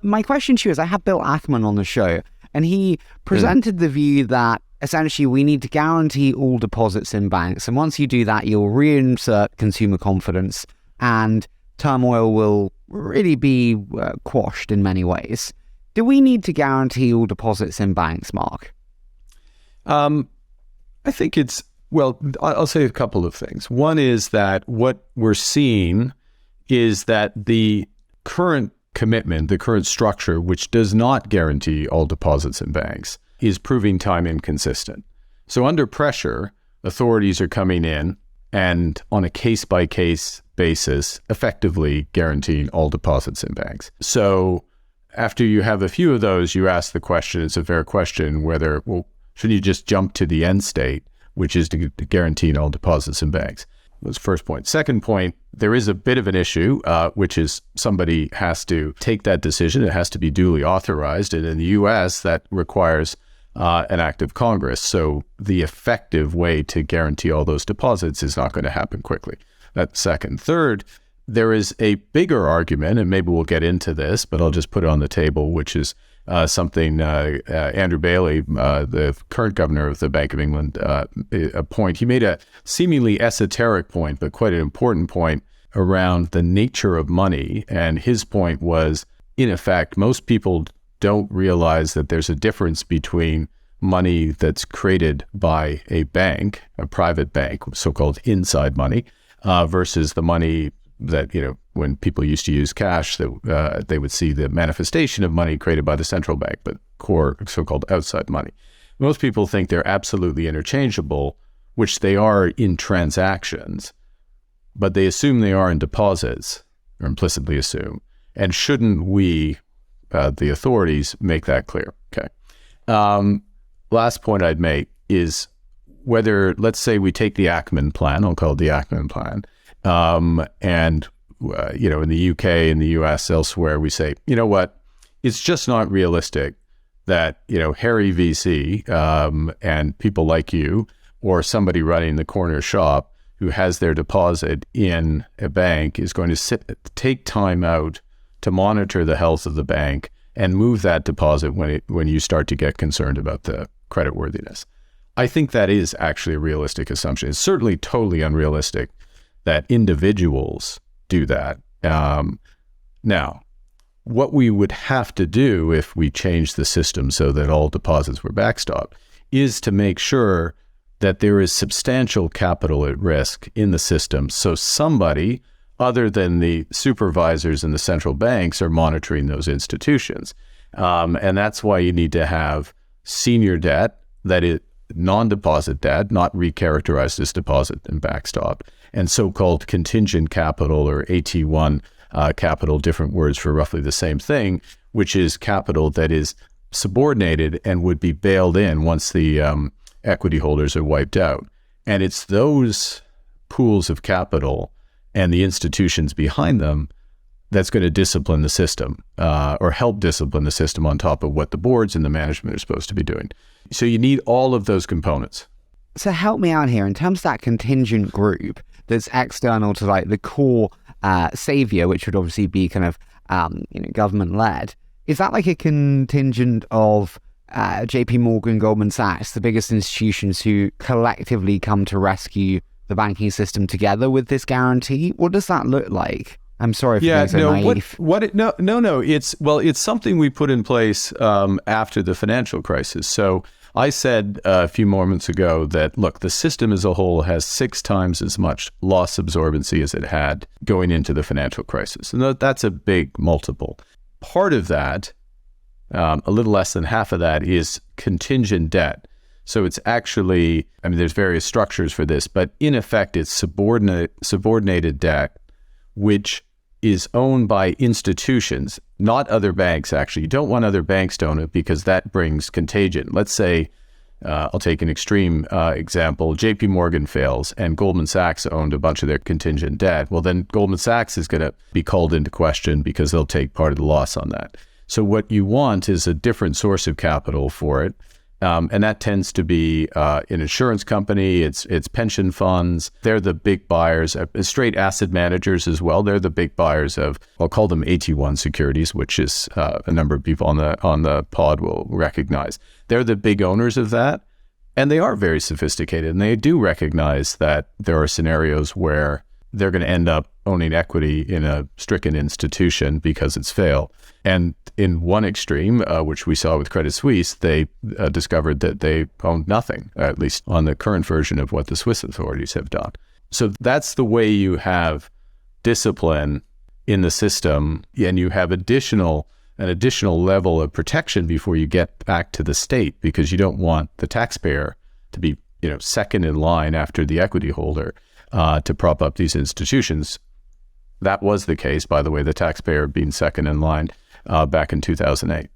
My question to you is, I had Bill Ackman on the show, and he presented the view that essentially we need to guarantee all deposits in banks. And once you do that, you'll reinsert consumer confidence and turmoil will really be quashed in many ways. Do we need to guarantee all deposits in banks, Mark? I think I'll say a couple of things. One is that what we're seeing is that the current commitment, the current structure, which does not guarantee all deposits in banks, is proving time inconsistent. So under pressure, authorities are coming in and on a case-by-case basis, effectively guaranteeing all deposits in banks. So after you have a few of those, you ask the question, it's a fair question, whether, shouldn't you just jump to the end state, which is to guarantee all deposits in banks? That's the first point. Second point, there is a bit of an issue, which is somebody has to take that decision. It has to be duly authorized. And in the U.S., that requires an act of Congress. So the effective way to guarantee all those deposits is not going to happen quickly. That's second. Third, there is a bigger argument, and maybe we'll get into this, but I'll just put it on the table, which is something Andrew Bailey, the current governor of the Bank of England, a point. He made a seemingly esoteric point, but quite an important point around the nature of money. And his point was, in effect, most people don't realize that there's a difference between money that's created by a bank, a private bank, so-called inside money, versus the money that, when people used to use cash, that they would see the manifestation of money created by the central bank, but core so-called outside money. Most people think they're absolutely interchangeable, which they are in transactions, but they assume they are in deposits, or implicitly assume. And shouldn't we, the authorities, make that clear? Okay. Last point I'd make is whether, let's say we take the Ackman plan, I'll call it the Ackman plan, and in the UK, in the US, elsewhere, we say, you know what, it's just not realistic that, Harry VC and people like you or somebody running the corner shop who has their deposit in a bank is going to take time out to monitor the health of the bank and move that deposit when you start to get concerned about the creditworthiness. I think that is actually a realistic assumption. It's certainly totally unrealistic that individuals do that. Now, what we would have to do if we change the system so that all deposits were backstopped is to make sure that there is substantial capital at risk in the system. So somebody other than the supervisors and the central banks are monitoring those institutions. And that's why you need to have senior debt that is non-deposit debt, not recharacterized as deposit and backstop, and so-called contingent capital or AT1 capital, different words for roughly the same thing, which is capital that is subordinated and would be bailed in once the equity holders are wiped out. And it's those pools of capital and the institutions behind them that's going to discipline the system or help discipline the system on top of what the boards and the management are supposed to be doing. So you need all of those components. So help me out here in terms of that contingent group that's external to like the core savior, which would obviously be kind of government led. Is that like a contingent of JP Morgan, Goldman Sachs, the biggest institutions who collectively come to rescue the banking system together with this guarantee? What does that look like? I'm sorry for being so naive. No. It's something we put in place after the financial crisis. So I said a few moments ago that, look, the system as a whole has 6 times as much loss absorbency as it had going into the financial crisis. And that's a big multiple. Part of that, a little less than half of that, is contingent debt. So it's actually, there's various structures for this, but in effect, it's subordinated debt, which is owned by institutions, not other banks, actually. You don't want other banks to own it because that brings contagion. Let's say, I'll take an extreme example, JP Morgan fails and Goldman Sachs owned a bunch of their contingent debt. Well, then Goldman Sachs is going to be called into question because they'll take part of the loss on that. So what you want is a different source of capital for it. And that tends to be an insurance company, it's pension funds. They're the big buyers, straight asset managers as well. They're the big buyers of, I'll call them AT1 securities, which is a number of people on the pod will recognize. They're the big owners of that. And they are very sophisticated, and they do recognize that there are scenarios where they're going to end up owning equity in a stricken institution because it's failed. And in one extreme, which we saw with Credit Suisse, they discovered that they owned nothing, at least on the current version of what the Swiss authorities have done. So that's the way you have discipline in the system, and you have an additional level of protection before you get back to the state, because you don't want the taxpayer to be, second in line after the equity holder to prop up these institutions. That was the case, by the way, the taxpayer being second in line back in 2008.